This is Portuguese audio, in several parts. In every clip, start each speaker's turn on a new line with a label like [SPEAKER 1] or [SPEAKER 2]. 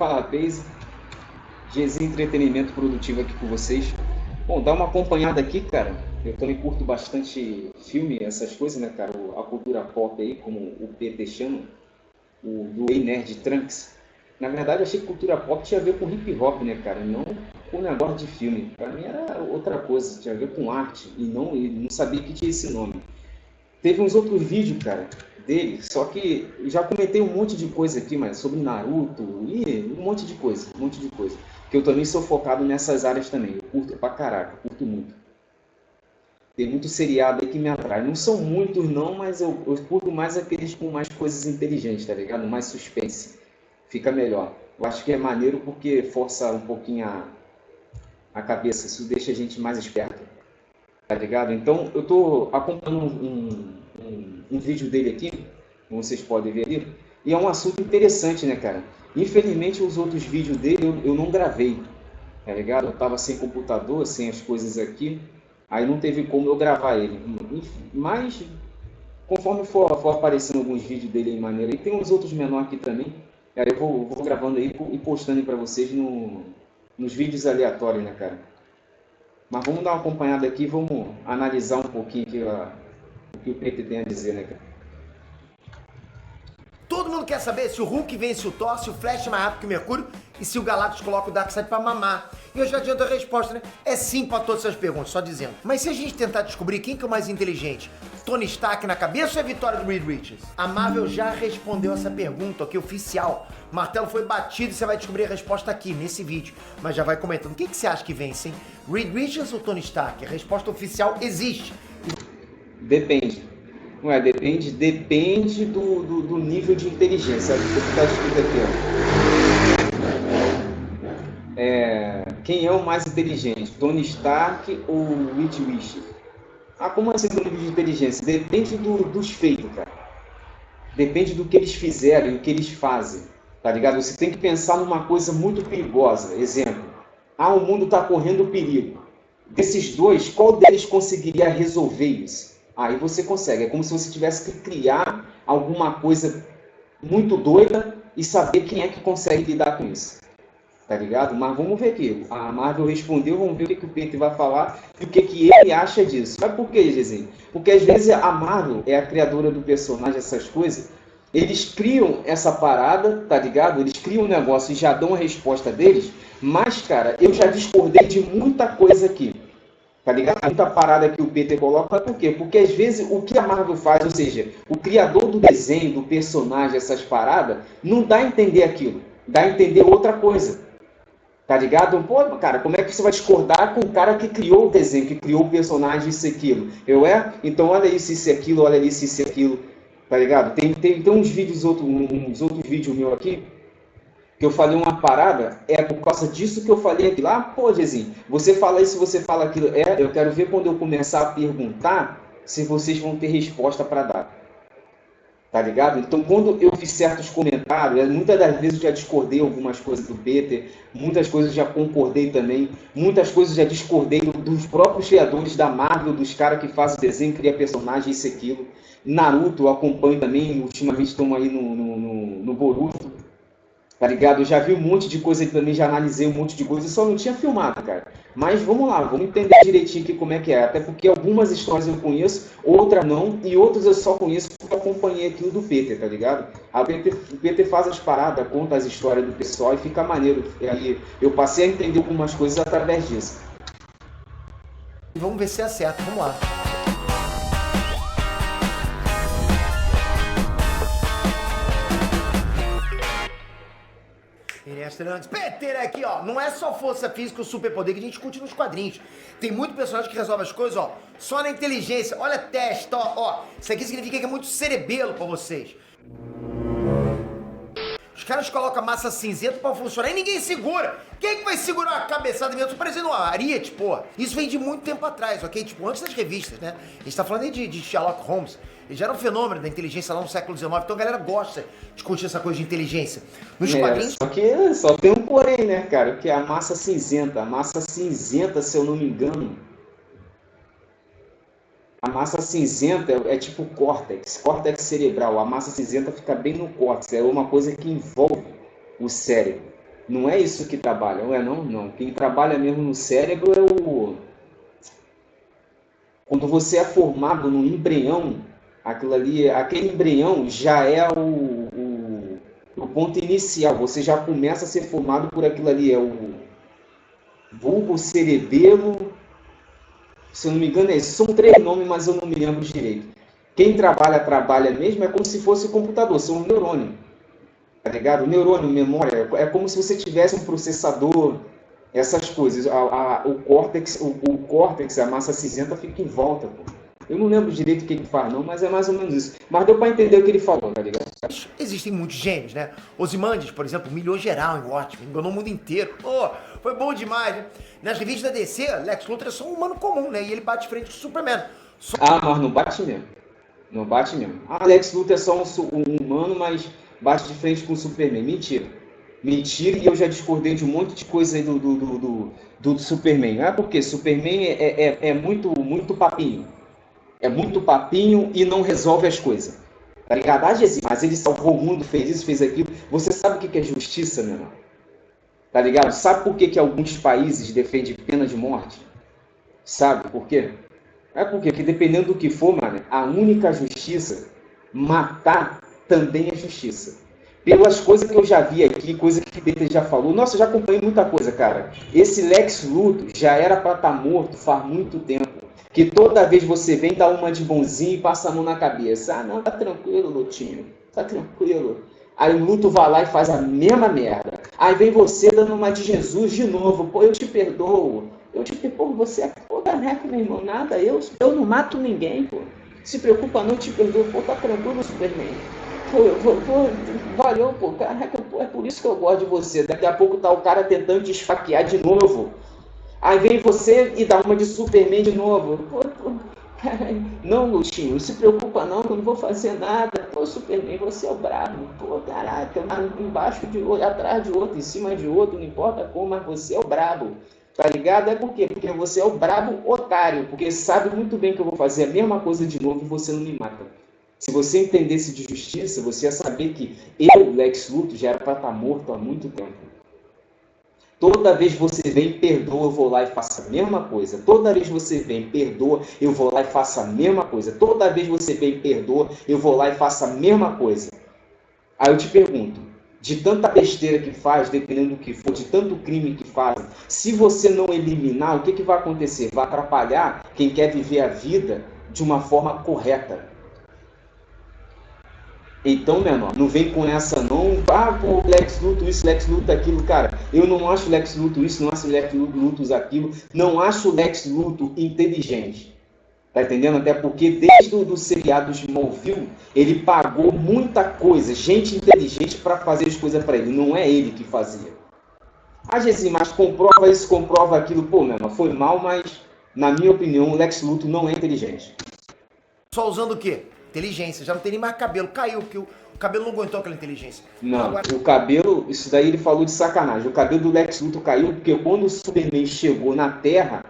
[SPEAKER 1] Fala, Base. GZ Entretenimento Produtivo aqui com vocês. Bom, dá uma acompanhada aqui, cara. Eu também curto bastante filme, essas coisas, né, cara? A cultura pop aí, como o PT chama, o do Ei Nerd Trunks. Na verdade, eu achei que cultura pop tinha a ver com hip hop, né, cara? Não com negócio de filme. Pra mim era outra coisa, tinha a ver com arte. E não sabia que tinha esse nome. Teve uns outros vídeos, cara, dele, só que já comentei um monte de coisa aqui, mas sobre Naruto e um monte de coisa, um monte de coisa. Que eu também sou focado nessas áreas também. Eu curto pra caraca, curto muito. Tem muito seriado aí que me atrai. Não são muitos não, mas eu curto mais aqueles com mais coisas inteligentes, tá ligado? Mais suspense. Fica melhor. Eu acho que é maneiro porque força um pouquinho a cabeça. Isso deixa a gente mais esperto. Tá ligado? Então, eu tô acompanhando um vídeo dele aqui, como vocês podem ver ali, e é um assunto interessante, né, cara? Infelizmente, os outros vídeos dele eu não gravei, tá ligado? Eu tava sem computador, sem as coisas aqui, aí não teve como eu gravar ele. Mas, conforme for aparecendo alguns vídeos dele em maneira, e tem uns outros menores aqui também, aí eu vou gravando aí e postando aí pra vocês nos vídeos aleatórios, né, cara? Mas vamos dar uma acompanhada aqui, vamos analisar um pouquinho aqui, o que o PT tem a dizer, né, cara?
[SPEAKER 2] Todo mundo quer saber se o Hulk vence o Thor, se o Flash é mais rápido que o Mercúrio e se o Galactus coloca o Darkseid pra mamar. E eu já adianto a resposta, né? É sim pra todas essas perguntas, só dizendo. Mas se a gente tentar descobrir quem que é o mais inteligente, Tony Stark na cabeça ou é a vitória do Reed Richards? A Marvel já respondeu essa pergunta aqui, oficial. O martelo foi batido e você vai descobrir a resposta aqui, nesse vídeo. Mas já vai comentando. Quem que você acha que vence, hein? Reed Richards ou Tony Stark? A resposta oficial existe.
[SPEAKER 1] Depende. Não é, depende do nível de inteligência. O que está escrito aqui, ó. Quem é o mais inteligente? Tony Stark ou Reed Richards? Ah, como assim do nível de inteligência? Depende dos feitos, cara. Depende do que eles fizeram e o que eles fazem. Tá ligado? Você tem que pensar numa coisa muito perigosa. Exemplo. O mundo está correndo perigo. Desses dois, qual deles conseguiria resolver isso? Aí você consegue. É como se você tivesse que criar alguma coisa muito doida e saber quem é que consegue lidar com isso. Tá ligado? Mas vamos ver aqui. A Marvel respondeu, vamos ver o que o Peter vai falar e o que ele acha disso. Mas por que, Gezinho? Porque às vezes a Marvel é a criadora do personagem, essas coisas. Eles criam essa parada, tá ligado? Eles criam um negócio e já dão a resposta deles. Mas, cara, eu já discordei de muita coisa aqui. Tá ligado? Muita parada que o Peter coloca, por quê? Porque às vezes o que a Marvel faz, ou seja, o criador do desenho, do personagem, essas paradas, não dá a entender aquilo. Dá a entender outra coisa. Tá ligado? Pô, cara, como é que você vai discordar com o cara que criou o desenho, que criou o personagem, isso e aquilo? Então olha isso e aquilo, olha isso e aquilo. Tá ligado? Tem uns vídeos, uns outros vídeos meus aqui, que eu falei uma parada, é por causa disso que eu falei aqui lá, pô, Jezinho, você fala isso, você fala aquilo, eu quero ver quando eu começar a perguntar se vocês vão ter resposta para dar, tá ligado? Então, quando eu fiz certos comentários, muitas das vezes eu já discordei algumas coisas do Peter, muitas coisas já concordei também, muitas coisas já discordei dos próprios criadores da Marvel, dos caras que fazem desenho, criam personagem, isso e aquilo. Naruto, eu acompanho também, ultimamente estamos aí no Boruto. Tá ligado? Eu já vi um monte de coisa aqui também, já analisei um monte de coisa, só não tinha filmado, cara. Mas vamos lá, vamos entender direitinho aqui como é que é. Até porque algumas histórias eu conheço, outras não, e outras eu só conheço porque eu acompanhei aquilo do Peter, tá ligado? O Peter faz as paradas, conta as histórias do pessoal e fica maneiro. E aí eu passei a entender algumas coisas através disso.
[SPEAKER 2] E vamos ver se acerta, vamos lá. Peter aqui, ó, não é só força física ou superpoder que a gente discute nos quadrinhos. Tem muito personagem que resolve as coisas, ó, só na inteligência. Olha a testa, ó. Isso aqui significa que é muito cerebelo pra vocês. Os caras colocam massa cinzenta pra funcionar e ninguém segura. Quem é que vai segurar a cabeçada mesmo? Tô parecendo uma Ariete, pô. Isso vem de muito tempo atrás, ok? Tipo, antes das revistas, né? A gente tá falando aí de Sherlock Holmes. Ele já era um fenômeno da inteligência lá no século XIX, então a galera gosta de discutir essa coisa de inteligência. Nos quadrinhos...
[SPEAKER 1] Só que só tem um porém, né, cara? Que é a massa cinzenta. A massa cinzenta, se eu não me engano, a massa cinzenta é tipo córtex cerebral. A massa cinzenta fica bem no córtex, é uma coisa que envolve o cérebro. Não é isso que trabalha, não é não? Não. Quem trabalha mesmo no cérebro é o... Quando você é formado no embrião, aquilo ali, aquele embrião já é o ponto inicial. Você já começa a ser formado por aquilo ali. É o vulgo cerebelo, se eu não me engano, são 3 nomes, mas eu não me lembro direito. Quem trabalha mesmo, é como se fosse o computador, são um neurônio. Tá ligado? O neurônio, memória, é como se você tivesse um processador, essas coisas. O córtex, a massa cinzenta fica em volta, pô. Eu não lembro direito o que ele faz, não, mas é mais ou menos isso. Mas deu pra entender o que ele falou, tá ligado?
[SPEAKER 2] Existem muitos gênios, né? Ozymandias, por exemplo, humilhou geral em Watchmen, enganou o mundo inteiro. Pô, foi bom demais, né? Nas revistas da DC, Lex Luthor é só um humano comum, né? E ele bate de frente com o Superman.
[SPEAKER 1] Mas não bate mesmo. Não bate mesmo. Lex Luthor é só um humano, mas bate de frente com o Superman. Mentira. Mentira, e eu já discordei de um monte de coisa aí do Superman. Porque Superman é muito papinho. É muito papinho e não resolve as coisas. Tá ligado? Mas ele salvou o mundo, fez isso, fez aquilo. Você sabe o que é justiça, meu irmão? Tá ligado? Sabe por que alguns países defendem pena de morte? Sabe por quê? É porque dependendo do que for, mano, a única justiça, matar também é justiça. Pelas coisas que eu já vi aqui, coisa que o BT já falou, nossa, eu já acompanhei muita coisa, cara. Esse Lex Luthor já era pra estar morto faz muito tempo. Que toda vez você vem dar uma de bonzinho e passa a mão na cabeça. Não, tá tranquilo, Lutinho, tá tranquilo. Aí o Luthor vai lá e faz a mesma merda. Aí vem você dando uma de Jesus de novo. Pô, eu te perdoo. Eu te perdoo, você é pô, caneca, meu irmão. Nada, eu não mato ninguém, pô. Se preocupa não, te perdoo. Pô, tá tranquilo, Superman. Pô, valeu, pô. Caraca, pô, é por isso que eu gosto de você. Daqui a pouco tá o cara tentando te esfaquear de novo. Aí vem você e dá uma de Superman de novo. Pô, não, Lutinho, não se preocupa não, que eu não vou fazer nada. Pô, Superman, você é o brabo. Pô, caraca, embaixo de outro, atrás de outro, em cima de outro, não importa como, mas você é o brabo. Tá ligado? É por quê? Porque você é o brabo otário, porque sabe muito bem que eu vou fazer a mesma coisa de novo e você não me mata. Se você entendesse de justiça, você ia saber que eu, Lex Luthor, já era para estar morto há muito tempo. Toda vez você vem, perdoa, eu vou lá e faço a mesma coisa. Toda vez você vem, perdoa, eu vou lá e faço a mesma coisa. Toda vez você vem, perdoa, eu vou lá e faço a mesma coisa. Aí eu te pergunto, de tanta besteira que faz, dependendo do que for, de tanto crime que faz, se você não eliminar, o que vai acontecer? Vai atrapalhar quem quer viver a vida de uma forma correta. Então, meu irmão, não vem com essa não, pô, Lex Luthor isso, Lex Luthor aquilo, cara. Eu não acho Lex Luthor isso, não acho Lex Luthor aquilo, não acho Lex Luthor inteligente. Tá entendendo? Até porque desde o seriado de Smallville, ele pagou muita coisa, gente inteligente para fazer as coisas para ele, não é ele que fazia. Mas comprova isso, comprova aquilo, pô, meu irmão, foi mal, mas na minha opinião, o Lex Luthor não é inteligente.
[SPEAKER 2] Só usando o quê? Inteligência, já não tem nem mais cabelo, caiu, porque o cabelo não aguentou aquela inteligência.
[SPEAKER 1] Não, agora... o cabelo, isso daí ele falou de sacanagem. O cabelo do Lex Luthor caiu porque quando o Superman chegou na Terra,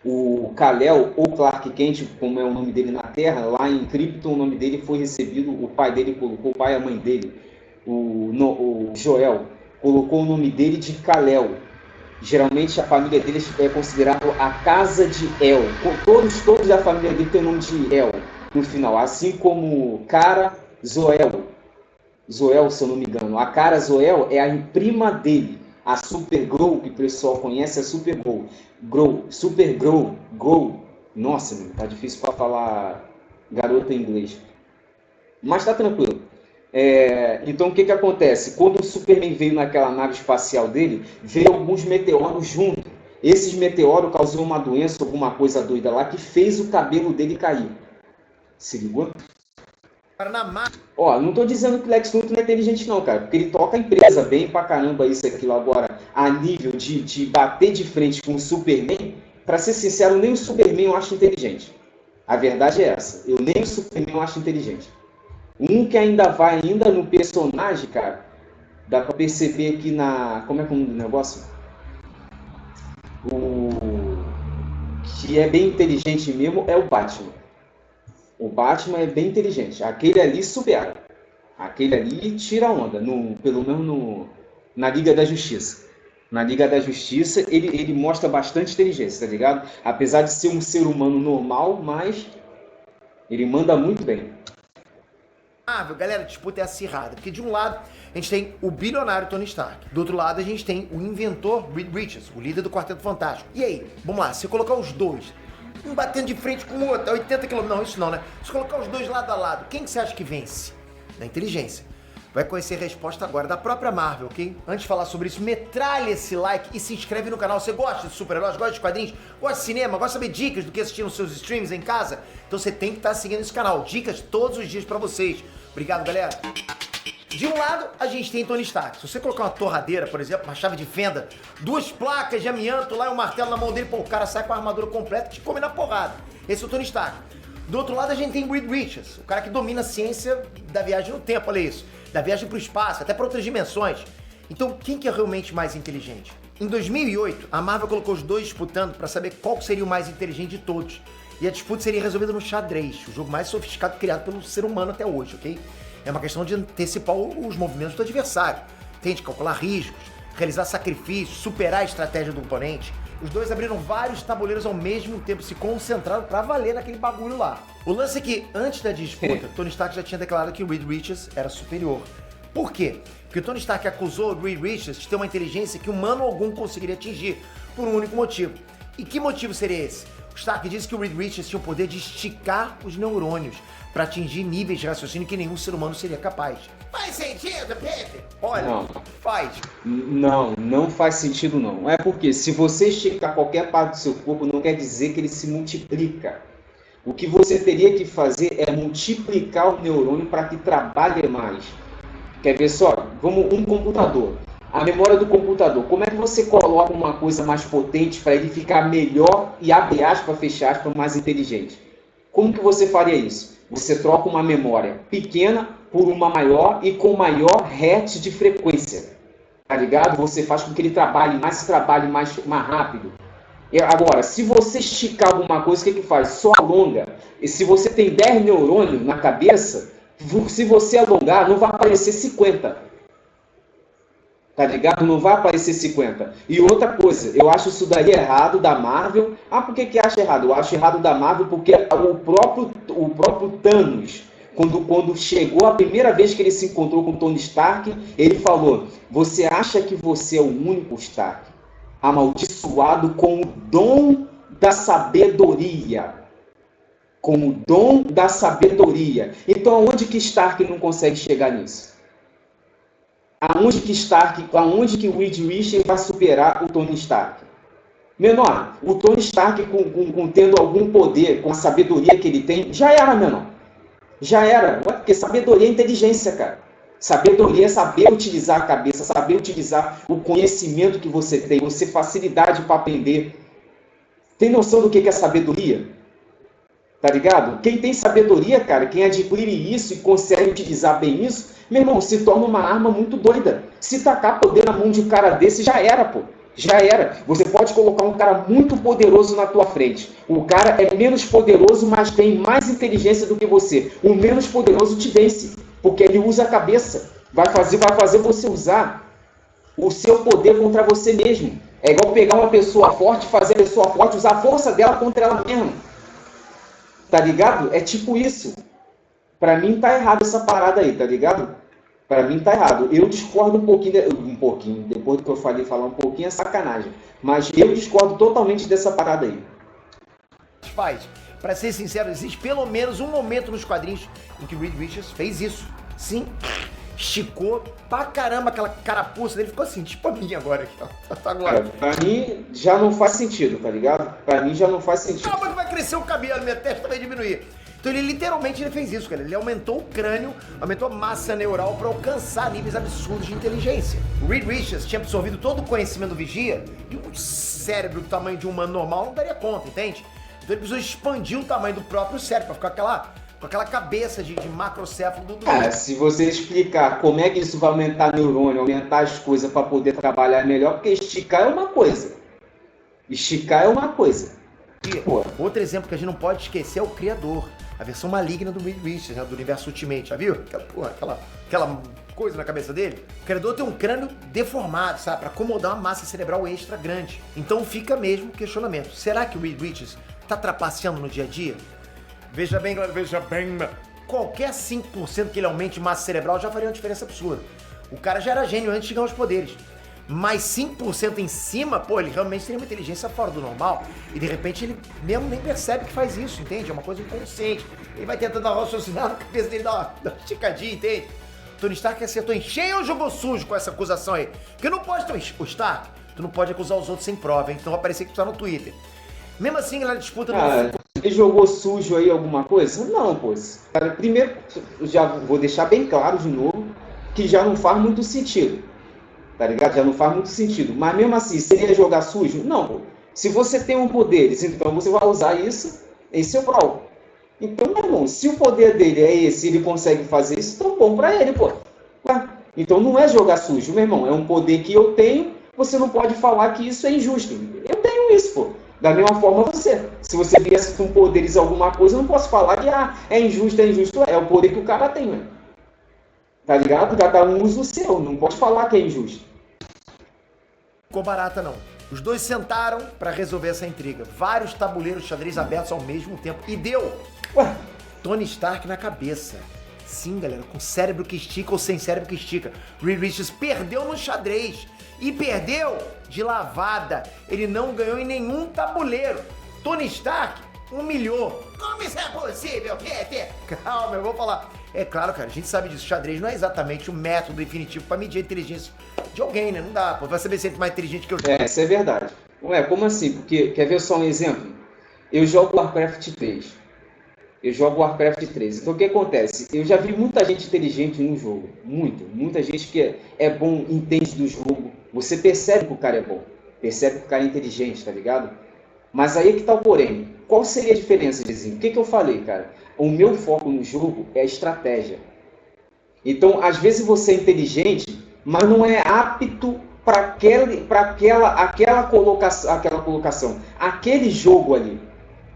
[SPEAKER 1] o Kal-El, ou Clark Kent, como é o nome dele na Terra, lá em Krypton, o nome dele foi recebido, o pai dele colocou, o pai e a mãe dele, o Joel, colocou o nome dele de Kal-El. Geralmente a família dele é considerada a Casa de El. Todos da família dele tem o nome de El no final, assim como Kara Zor-El, se eu não me engano. A Kara Zor-El é a prima dele, a Supergirl, que o pessoal conhece, é Supergirl. Supergirl. Nossa, meu, tá difícil para falar garota em inglês. Mas tá tranquilo. Então o que acontece? Quando o Superman veio naquela nave espacial dele, veio alguns meteoros junto. Esses meteoros causou uma doença, alguma coisa doida lá, que fez o cabelo dele cair. Se ligou? Ó, não tô dizendo que o Lex Luthor não é inteligente não, cara, porque ele toca a empresa bem pra caramba isso e aquilo. Agora, a nível de bater de frente com o Superman, pra ser sincero, nem o Superman eu acho inteligente. A verdade é essa, eu nem o Superman eu acho inteligente. Um que ainda vai ainda no personagem, cara, dá pra perceber aqui na... Como é que é o negócio? O que é bem inteligente mesmo é o Batman. O Batman é bem inteligente. Aquele ali supera. Aquele ali tira onda. Pelo menos na Liga da Justiça. Na Liga da Justiça, ele mostra bastante inteligência, tá ligado? Apesar de ser um ser humano normal, mas ele manda muito bem.
[SPEAKER 2] Galera, a disputa é acirrada, porque de um lado a gente tem o bilionário Tony Stark, do outro lado a gente tem o inventor Reed Richards, o líder do Quarteto Fantástico. E aí, vamos lá, se eu colocar os dois, um batendo de frente com o outro, a 80 km, não, isso não, né? Se colocar os dois lado a lado, quem que você acha que vence? Na inteligência. Vai conhecer a resposta agora da própria Marvel, ok? Antes de falar sobre isso, metralha esse like e se inscreve no canal. Você gosta de super-heróis, gosta de quadrinhos, gosta de cinema, gosta de saber dicas do que assistir nos seus streams em casa? Então você tem que estar seguindo esse canal. Dicas todos os dias pra vocês. Obrigado, galera. De um lado, a gente tem Tony Stark. Se você colocar uma torradeira, por exemplo, uma chave de fenda, 2 placas de amianto lá e um martelo na mão dele, pô, o cara sai com a armadura completa e te come na porrada. Esse é o Tony Stark. Do outro lado, a gente tem Reed Richards, o cara que domina a ciência da viagem no tempo, olha isso. Da viagem pro espaço, até para outras dimensões. Então, quem que é realmente mais inteligente? Em 2008, a Marvel colocou os dois disputando para saber qual seria o mais inteligente de todos. E a disputa seria resolvida no xadrez, o jogo mais sofisticado criado pelo ser humano até hoje, ok? É uma questão de antecipar os movimentos do adversário. Tem de calcular riscos, realizar sacrifícios, superar a estratégia do oponente. Os dois abriram vários tabuleiros ao mesmo tempo, se concentraram pra valer naquele bagulho lá. O lance é que, antes da disputa, Tony Stark já tinha declarado que o Reed Richards era superior. Por quê? Porque o Tony Stark acusou o Reed Richards de ter uma inteligência que humano algum conseguiria atingir, por um único motivo. E que motivo seria esse? O Stark disse que o Reed Richards tinha o poder de esticar os neurônios para atingir níveis de raciocínio que nenhum ser humano seria capaz. Faz sentido, Peter? Olha, não. Faz.
[SPEAKER 1] Não faz sentido não. É porque se você esticar qualquer parte do seu corpo, não quer dizer que ele se multiplica. O que você teria que fazer é multiplicar o neurônio para que trabalhe mais. Quer ver só? Vamos um computador. A memória do computador. Como é que você coloca uma coisa mais potente para ele ficar melhor e, abre aspas, fecha aspas, mais inteligente? Como que você faria isso? Você troca uma memória pequena por uma maior e com maior hertz de frequência. Tá ligado? Você faz com que ele trabalhe mais rápido. Agora, se você esticar alguma coisa, o que faz? Só alonga. E se você tem 10 neurônios na cabeça, se você alongar, não vai aparecer 50. Tá ligado? Não vai aparecer 50. E outra coisa, eu acho isso daí errado da Marvel. Por que acha errado? Eu acho errado da Marvel porque o próprio Thanos, quando chegou a primeira vez que ele se encontrou com Tony Stark, ele falou: você acha que você é o único Stark amaldiçoado com o dom da sabedoria? Com o dom da sabedoria. Então aonde que Stark não consegue chegar nisso? Aonde que o Reed Richards vai superar o Tony Stark? Menor, o Tony Stark com tendo algum poder, com a sabedoria que ele tem, já era, menor. Já era. Porque sabedoria é inteligência, cara. Sabedoria é saber utilizar a cabeça, saber utilizar o conhecimento que você tem, você facilidade para aprender. Tem noção do que é sabedoria? Tá ligado? Quem tem sabedoria, cara, quem adquire isso e consegue utilizar bem isso, meu irmão, se torna uma arma muito doida. Se tacar poder na mão de um cara desse, já era, pô. Já era. Você pode colocar um cara muito poderoso na tua frente. O cara é menos poderoso, mas tem mais inteligência do que você. O menos poderoso te vence, porque ele usa a cabeça. Vai fazer você usar o seu poder contra você mesmo. É igual pegar uma pessoa forte, fazer a pessoa forte, usar a força dela contra ela mesma. Tá ligado? É tipo isso. Pra mim tá errado essa parada aí, tá ligado? Pra mim tá errado. Eu discordo um pouquinho, depois do que eu falei, falar um pouquinho é sacanagem. Mas eu discordo totalmente dessa parada aí.
[SPEAKER 2] Faz. Pra ser sincero, existe pelo menos um momento nos quadrinhos em que o Reed Richards fez isso. Sim, esticou pra caramba aquela carapuça dele, ficou assim, tipo a minha agora aqui, ó. Agora.
[SPEAKER 1] Pra mim já não faz sentido, tá ligado? Pra mim já não faz sentido.
[SPEAKER 2] Ah, mas vai crescer o cabelo, minha testa vai diminuir. Então ele literalmente fez isso, cara. Ele aumentou o crânio, aumentou a massa neural para alcançar níveis absurdos de inteligência. O Reed Richards tinha absorvido todo o conhecimento do Vigia e um cérebro do tamanho de um humano normal não daria conta, entende? Então ele precisou expandir o tamanho do próprio cérebro para ficar com aquela cabeça de macrocéfalo do
[SPEAKER 1] se você explicar como é que isso vai aumentar neurônio, aumentar as coisas para poder trabalhar melhor, porque esticar é uma coisa. Esticar é uma coisa.
[SPEAKER 2] Outro exemplo que a gente não pode esquecer é o Criador. A versão maligna do Reed Richards, né, do universo Ultimate, já viu? Aquela coisa na cabeça dele. O criador tem um crânio deformado, sabe? Pra acomodar uma massa cerebral extra grande. Então fica mesmo o questionamento. Será que o Reed Richards tá trapaceando no dia a dia? Veja bem, galera, veja bem. Qualquer 5% que ele aumente massa cerebral já faria uma diferença absurda. O cara já era gênio antes de ganhar os poderes. Mas 5% em cima, pô, ele realmente tem uma inteligência fora do normal. E de repente ele mesmo nem percebe que faz isso, entende? É uma coisa inconsciente. Ele vai tentando raciocinar na cabeça dele, dar uma esticadinha, entende? Tony Stark acertou em cheio ou jogou sujo com essa acusação aí? Porque não pode ter o Stark, tu não pode acusar os outros sem prova, hein? Então vai parecer que tu tá no Twitter. Mesmo assim, ela disputa...
[SPEAKER 1] Ele jogou sujo aí alguma coisa? Não, pô. Cara, primeiro, já vou deixar bem claro de novo, que já não faz muito sentido. Tá ligado? Já não faz muito sentido. Mas mesmo assim, seria jogar sujo? Não, pô. Se você tem um poder, então você vai usar isso em seu prol. Então, meu irmão, se o poder dele é esse, ele consegue fazer isso, então bom pra ele, pô. Então não é jogar sujo, meu irmão. É um poder que eu tenho, você não pode falar que isso é injusto. Eu tenho isso, pô. Da mesma forma você. Se você viesse com poderes alguma coisa, eu não posso falar que é injusto, é injusto. É o poder que o cara tem, né? Tá ligado? Cada um usa o seu. Não pode falar que é injusto.
[SPEAKER 2] Ficou barata, não. Os dois sentaram pra resolver essa intriga. Vários tabuleiros de xadrez abertos ao mesmo tempo. E deu!
[SPEAKER 1] Ué?
[SPEAKER 2] Tony Stark na cabeça. Sim, galera, com cérebro que estica ou sem cérebro que estica. Reed Richards perdeu no xadrez. E perdeu de lavada. Ele não ganhou em nenhum tabuleiro. Tony Stark humilhou. Como isso é possível, Peter? Calma, eu vou falar. É claro, cara, a gente sabe disso. Xadrez não é exatamente o método definitivo pra medir a inteligência de alguém, né? Não dá, pô. Vai saber se ele é mais inteligente que eu.
[SPEAKER 1] Isso é verdade. Ué, como assim? Porque, quer ver só um exemplo? Eu jogo Warcraft 3. Então o que acontece? Eu já vi muita gente inteligente no jogo. Muita gente que é bom, entende do jogo. Você percebe que o cara é bom. Percebe que o cara é inteligente, tá ligado? Mas aí é que tá o porém. Qual seria a diferença, Vizinho? O que eu falei, cara? O meu foco no jogo é a estratégia. Então, às vezes você é inteligente, mas não é apto para aquela colocação, aquele jogo ali.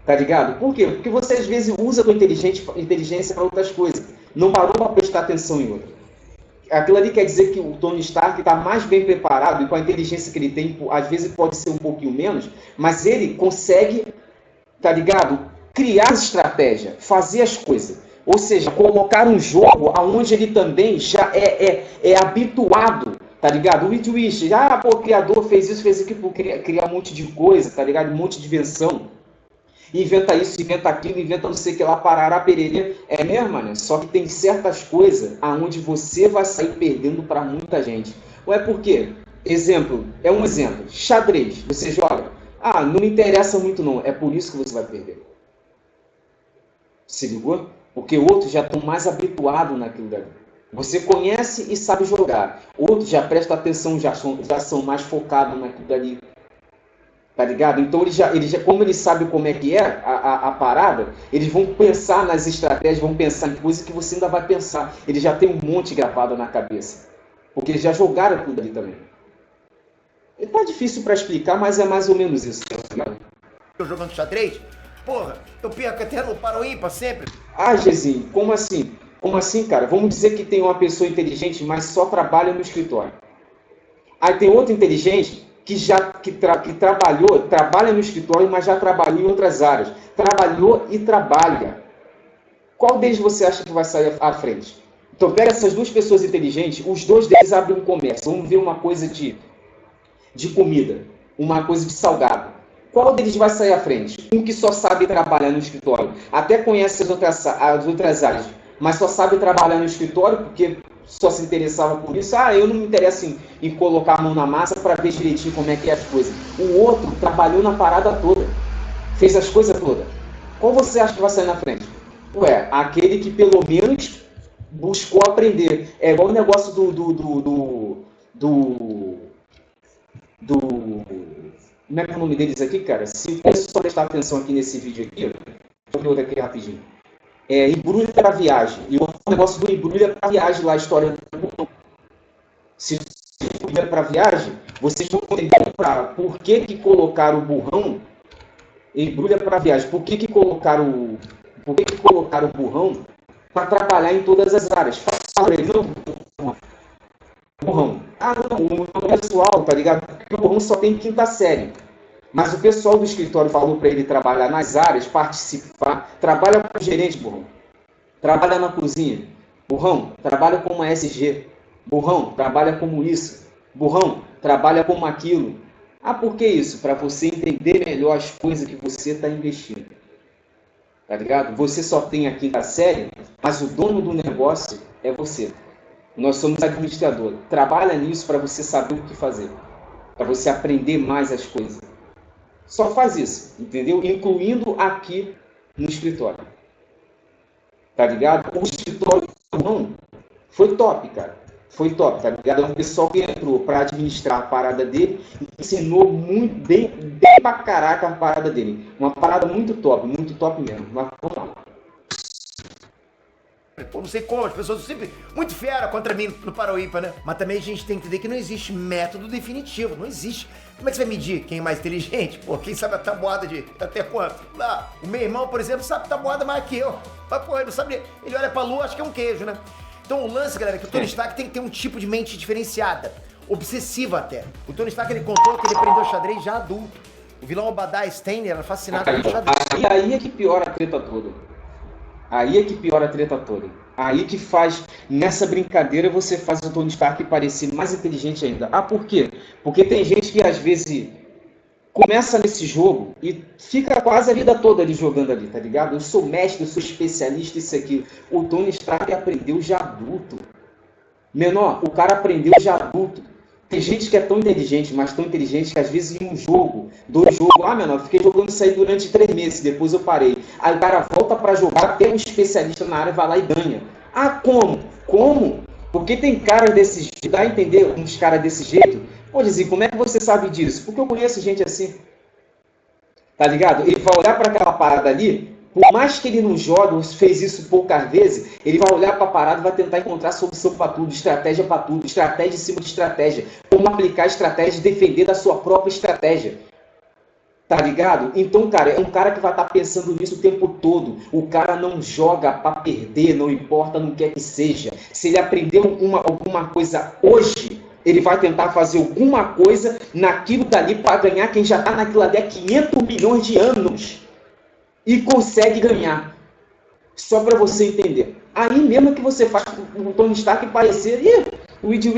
[SPEAKER 1] Tá ligado? Por quê? Porque você às vezes usa a sua inteligência para outras coisas. Não parou para prestar atenção em outra. Aquilo ali quer dizer que o Tony Stark está mais bem preparado e com a inteligência que ele tem, às vezes pode ser um pouquinho menos, mas ele consegue, tá ligado? Criar estratégia, fazer as coisas. Ou seja, colocar um jogo onde ele também já é habituado, tá ligado? O Reed Richards, o criador fez isso, fez aquilo, criar um monte de coisa, tá ligado? Um monte de invenção. Inventa isso, inventa aquilo, inventa não sei o que lá, parará, pererê. É mesmo, mano? Só que tem certas coisas aonde você vai sair perdendo para muita gente. Ué, por quê? Exemplo, é um exemplo. Xadrez, você joga. Não me interessa muito não. É por isso que você vai perder. Se ligou? Porque outros já estão mais habituados naquilo dali. Você conhece e sabe jogar. Outros já prestam atenção, já são mais focados naquilo dali. Tá ligado? Então ele já, como ele sabe como é que é a parada, eles vão pensar nas estratégias, vão pensar em coisas que você ainda vai pensar. Ele já tem um monte gravado na cabeça. Porque eles já jogaram tudo ali também. Tá difícil para explicar, mas é mais ou menos isso. Tá ligado?
[SPEAKER 2] Eu jogando xadrez, porra, eu perco até no para o ímpar sempre.
[SPEAKER 1] Gezinho, como assim? Como assim, cara? Vamos dizer que tem uma pessoa inteligente, mas só trabalha no escritório. Aí tem outro inteligente que trabalha no escritório, mas já trabalhou em outras áreas. Trabalhou e trabalha. Qual deles você acha que vai sair à frente? Então pega essas duas pessoas inteligentes, os dois deles abrem um comércio. Vamos ver uma coisa de comida, uma coisa de salgado. Qual deles vai sair à frente? Um que só sabe trabalhar no escritório, até conhece as outras áreas, mas só sabe trabalhar no escritório porque só se interessava por isso. Eu não me interesso em colocar a mão na massa para ver direitinho como é que é as coisas. O outro trabalhou na parada toda, fez as coisas todas. Qual você acha que vai sair na frente? Aquele que pelo menos buscou aprender. É igual o negócio como é que é o nome deles aqui, cara? Se você só prestar atenção aqui nesse vídeo aqui, deixa eu ver outro aqui rapidinho. Embrulho para viagem. E o negócio do embrulho é para viagem lá, a história do burrão. Se embrulho é para viagem, vocês vão entender por que colocaram o burrão. Embrulho é para viagem. Por que colocaram o burrão para trabalhar em todas as áreas? Fala para ele, não, Ah, não, o pessoal, tá ligado? O Burrão só tem quinta série. Mas o pessoal do escritório falou para ele trabalhar nas áreas, participar. Trabalha como gerente, Burrão. Trabalha na cozinha. Burrão, trabalha como SG. Burrão, trabalha como isso. Burrão, trabalha como aquilo. Ah, por que isso? Para você entender melhor as coisas que você está investindo. Tá ligado? Você só tem a quinta série, mas o dono do negócio é você. Nós somos administrador. Trabalha nisso para você saber o que fazer. Para você aprender mais as coisas. Só faz isso, entendeu? Incluindo aqui no escritório. Tá ligado? O escritório não foi top, cara. Foi top, tá ligado? É um pessoal que entrou para administrar a parada dele e ensinou muito bem pra caraca a parada dele. Uma parada muito top mesmo. Mas vamos lá.
[SPEAKER 2] Pô, não sei como, as pessoas são sempre muito fera contra mim no Paroímpa, né? Mas também a gente tem que entender que não existe método definitivo, não existe. Como é que você vai medir quem é mais inteligente? Pô, quem sabe a tabuada de até quanto? Ah, o meu irmão, por exemplo, sabe tabuada mais que eu. Mas, pô, ele não sabe, ele olha pra lua, acho que é um queijo, né? Então o lance, galera, é que o Tony Stark tem que ter um tipo de mente diferenciada, obsessiva até. O Tony Stark, ele contou que ele aprendeu xadrez já adulto. O vilão Obadiah Stane era fascinado pelo xadrez.
[SPEAKER 1] Aí é que piora a treta toda. Aí é que piora a treta toda. Aí que faz, nessa brincadeira, você faz o Tony Stark parecer mais inteligente ainda. Ah, por quê? Porque tem gente que às vezes começa nesse jogo e fica quase a vida toda ali jogando ali, tá ligado? Eu sou mestre, eu sou especialista, isso aqui. O Tony Stark aprendeu já adulto. Menor, o cara aprendeu já adulto. Tem gente que é tão inteligente, mas tão inteligente que às vezes em um jogo, 2 jogos, menor, fiquei jogando isso aí durante 3 meses, depois eu parei. Aí o cara volta pra jogar, tem um especialista na área, vai lá e ganha. Ah, como? Como? Porque tem caras desse jeito, dá a entender uns caras desse jeito? Pô, dizer, como é que você sabe disso? Porque eu conheço gente assim. Tá ligado? Ele vai olhar para aquela parada ali, por mais que ele não jogue, ou fez isso poucas vezes, ele vai olhar para a parada e vai tentar encontrar solução para tudo, estratégia para tudo, estratégia em cima de estratégia, como aplicar estratégia e defender da sua própria estratégia. Tá ligado? Então, cara, é um cara que vai estar pensando nisso o tempo todo. O cara não joga para perder, não importa no que é que seja. Se ele aprendeu alguma coisa hoje, ele vai tentar fazer alguma coisa naquilo dali para ganhar quem já está naquilo ali há 500 milhões de anos. E consegue ganhar. Só para você entender. Aí mesmo que você faz o Tony Stark parecer... o Whit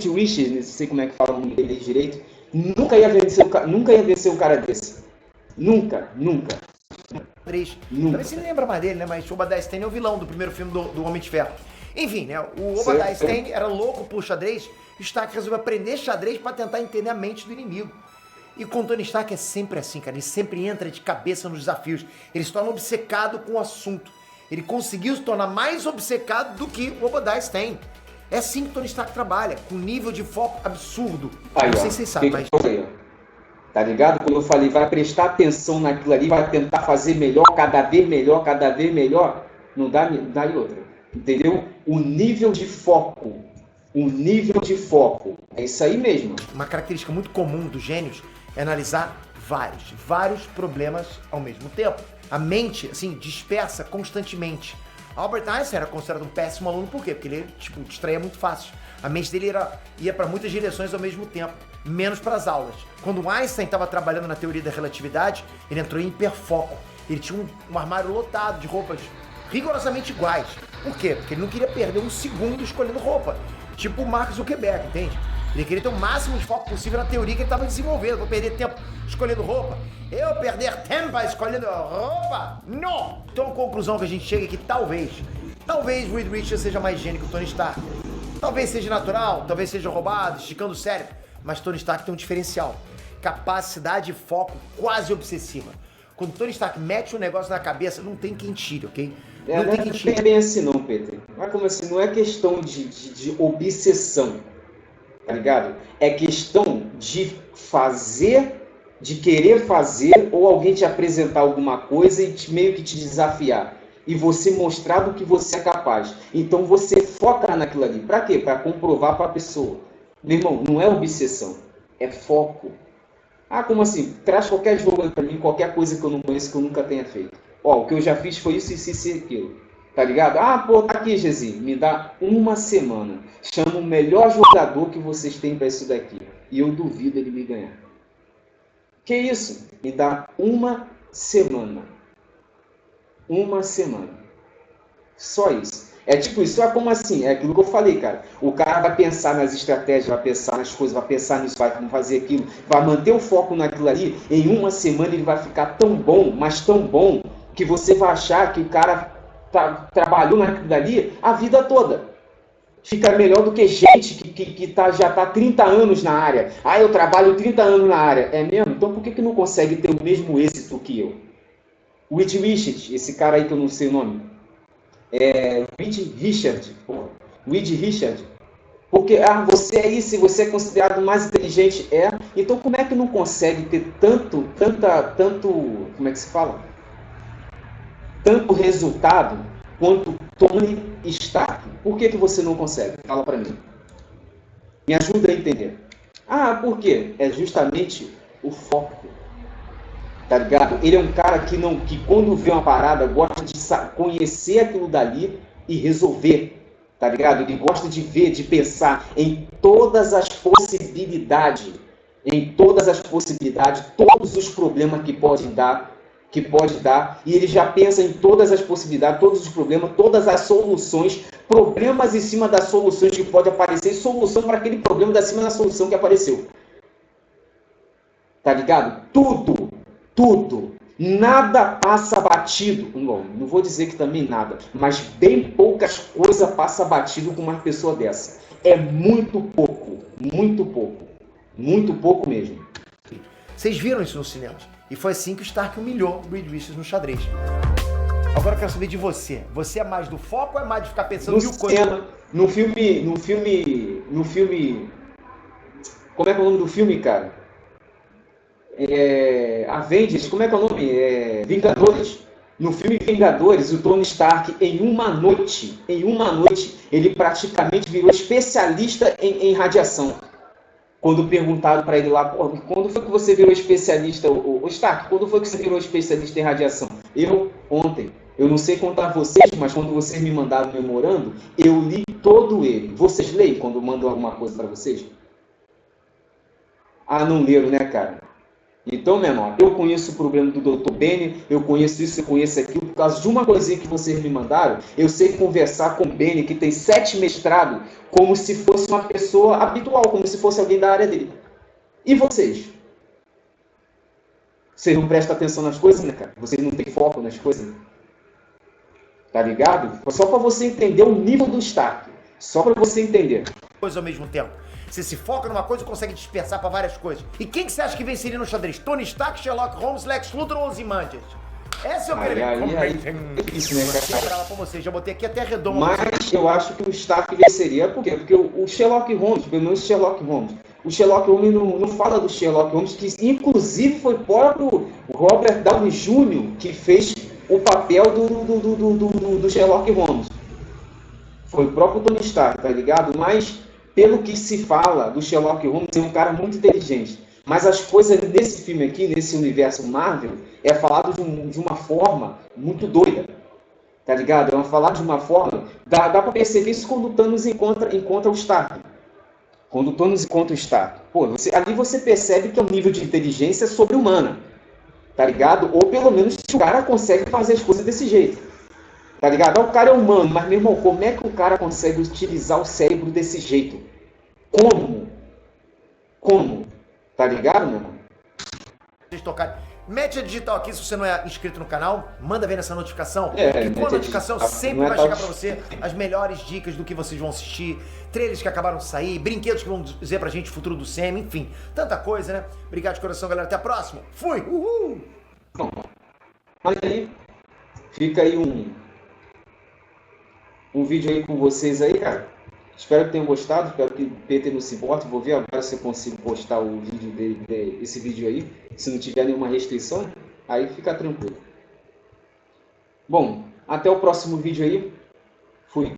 [SPEAKER 1] Wish, não sei como é que fala o nome dele direito, nunca ia vencer um cara desse. Nunca.
[SPEAKER 2] Nunca. Também se lembra mais dele, né? Mas o Obadiah Stane é o vilão do primeiro filme do Homem de Ferro. Enfim, né? O Obadiah Stane era louco por xadrez. O Stark resolveu aprender xadrez para tentar entender a mente do inimigo. E com o Tony Stark é sempre assim, cara. Ele sempre entra de cabeça nos desafios. Ele se torna obcecado com o assunto. Ele conseguiu se tornar mais obcecado do que o Obadiah Stane. É assim que o Tony Stark trabalha, com um nível de foco absurdo.
[SPEAKER 1] Aí,
[SPEAKER 2] não sei se vocês sabem, mas...
[SPEAKER 1] Tá ligado? Quando eu falei, vai prestar atenção naquilo ali, vai tentar fazer melhor, cada vez melhor, não dá e outra. Entendeu? O nível de foco. É isso aí mesmo.
[SPEAKER 2] Uma característica muito comum dos gênios é analisar vários problemas ao mesmo tempo. A mente, assim, dispersa constantemente. Albert Einstein era considerado um péssimo aluno, por quê? Porque ele, distraía muito fácil. A mente dele ia para muitas direções ao mesmo tempo, menos para as aulas. Quando Einstein estava trabalhando na teoria da relatividade, ele entrou em hiperfoco. Ele tinha um armário lotado de roupas rigorosamente iguais. Por quê? Porque ele não queria perder um segundo escolhendo roupa. Tipo o Mark Zuckerberg, entende? Ele queria ter o máximo de foco possível na teoria que ele estava desenvolvendo. Vou perder tempo escolhendo roupa. Eu perder tempo escolhendo roupa? Não! Então a conclusão que a gente chega é que talvez o Reed Richards seja mais gênio que o Tony Stark. Talvez seja natural, talvez seja roubado, esticando o cérebro. Mas Tony Stark tem um diferencial. Capacidade e foco quase obsessiva. Quando Tony Stark mete um negócio na cabeça, não tem quem tire, ok?
[SPEAKER 1] Não é bem assim não, Peter. Não é como assim, não é questão de obsessão, tá ligado? É questão de fazer, de querer fazer, ou alguém te apresentar alguma coisa e meio que te desafiar. E você mostrar do que você é capaz. Então você foca naquilo ali. Pra quê? Pra comprovar pra pessoa. Meu irmão, não é obsessão, é foco. Ah, como assim? Traz qualquer jogo pra mim, qualquer coisa que eu não conheço, que eu nunca tenha feito. Ó, o que eu já fiz foi isso e aquilo. Tá ligado? Ah, pô, tá aqui, Gesi. Me dá uma semana. Chama o melhor jogador que vocês têm para isso daqui. E eu duvido ele me ganhar. Que isso? Me dá uma semana. Uma semana. Só isso. É tipo isso. Como assim? É aquilo que eu falei, cara. O cara vai pensar nas estratégias, vai pensar nas coisas, vai pensar nisso, vai fazer aquilo, vai manter o foco naquilo ali. Em uma semana ele vai ficar tão bom, mas tão bom, que você vai achar que o cara trabalhou naquilo dali a vida toda. Fica melhor do que gente que já está 30 anos na área. Ah, eu trabalho 30 anos na área. É mesmo? Então por que não consegue ter o mesmo êxito que eu? O Reed Richards, esse cara aí que eu não sei o nome. Reed Richards. Reed Richards. Porque você aí, se você é considerado mais inteligente, então como é que não consegue ter tanto, como é que se fala? Tanto resultado quanto Tony Stark? Por que você não consegue? Fala para mim. Me ajuda a entender. Por quê? É justamente o foco. Tá ligado? Ele é um cara que quando vê uma parada, gosta de conhecer aquilo dali e resolver. Tá ligado? Ele gosta de ver, de pensar em todas as possibilidades. Em todas as possibilidades, todos os problemas que pode dar, e ele já pensa em todas as possibilidades, todos os problemas, todas as soluções, problemas em cima das soluções que pode aparecer, solução para aquele problema acima da solução que apareceu. Tá ligado? Tudo. Nada passa batido. Não vou dizer que também nada, mas bem poucas coisas passa batido com uma pessoa dessa. É muito pouco mesmo.
[SPEAKER 2] Vocês viram isso nos cinemas? E foi assim que o Stark humilhou o Reed Richards no xadrez. Agora eu quero saber de você. Você é mais do foco ou é mais de ficar pensando em mil coisas?
[SPEAKER 1] No filme... Como é que é o nome do filme, cara? Avengers, como é que é o nome? Vingadores. No filme Vingadores, o Tony Stark, em uma noite, ele praticamente virou especialista em radiação. Quando perguntaram para ele lá, quando foi que você virou especialista, o Stark, quando foi que você virou especialista em radiação? Ontem. Eu não sei contar vocês, mas quando vocês me mandaram o memorando, eu li todo ele. Vocês leem quando mandam alguma coisa para vocês? Não leram, né, cara? Então, meu irmão, eu conheço o problema do Dr. Benny, eu conheço isso, eu conheço aquilo, por causa de uma coisinha que vocês me mandaram, eu sei conversar com o Benny, que tem 7 mestrados, como se fosse uma pessoa habitual, como se fosse alguém da área dele. E vocês? Vocês não prestam atenção nas coisas, né, cara? Vocês não têm foco nas coisas. Tá ligado? Só para você entender o nível do Stark. Só para você entender.
[SPEAKER 2] Coisa ao mesmo tempo. Você se foca numa coisa e consegue dispersar para várias coisas. E quem que você acha que venceria no xadrez? Tony Stark, Sherlock Holmes, Lex Luthor ou Ozymandias? Essa eu queria
[SPEAKER 1] isso, né, cara?
[SPEAKER 2] Pra você. Já botei aqui até redondo.
[SPEAKER 1] Mas eu acho que o Stark venceria. Por quê? Porque o Sherlock Holmes, pelo menos o Sherlock Holmes não fala do Sherlock Holmes, que inclusive foi o próprio Robert Downey Jr. que fez o papel do Sherlock Holmes. Foi o próprio Tony Stark, tá ligado? Mas pelo que se fala do Sherlock Holmes, é um cara muito inteligente. Mas as coisas nesse filme aqui, nesse universo Marvel, é falado de uma forma muito doida. Tá ligado? É falado de uma forma... Dá pra perceber isso quando o Thanos encontra o Stark. Quando o Thanos encontra o Stark. Ali você percebe que é um nível de inteligência sobre-humana. Tá ligado? Ou pelo menos o cara consegue fazer as coisas desse jeito. Tá ligado? O cara é humano, mas, meu irmão, como é que o cara consegue utilizar o cérebro desse jeito? Como? Tá ligado, meu irmão?
[SPEAKER 2] Mete a digital aqui se você não é inscrito no canal, manda ver nessa notificação, que com a notificação sempre vai chegar pra você as melhores dicas do que vocês vão assistir, trailers que acabaram de sair, brinquedos que vão dizer pra gente o futuro do Sam, enfim, tanta coisa, né? Obrigado de coração, galera, até a próxima. Fui! Uhul!
[SPEAKER 1] Bom, mas aí, fica aí um vídeo aí com vocês aí, cara. Espero que tenham gostado, espero que o Peter não se importe. Vou ver agora se eu consigo postar o vídeo esse vídeo aí. Se não tiver nenhuma restrição, aí fica tranquilo. Bom, até o próximo vídeo aí. Fui.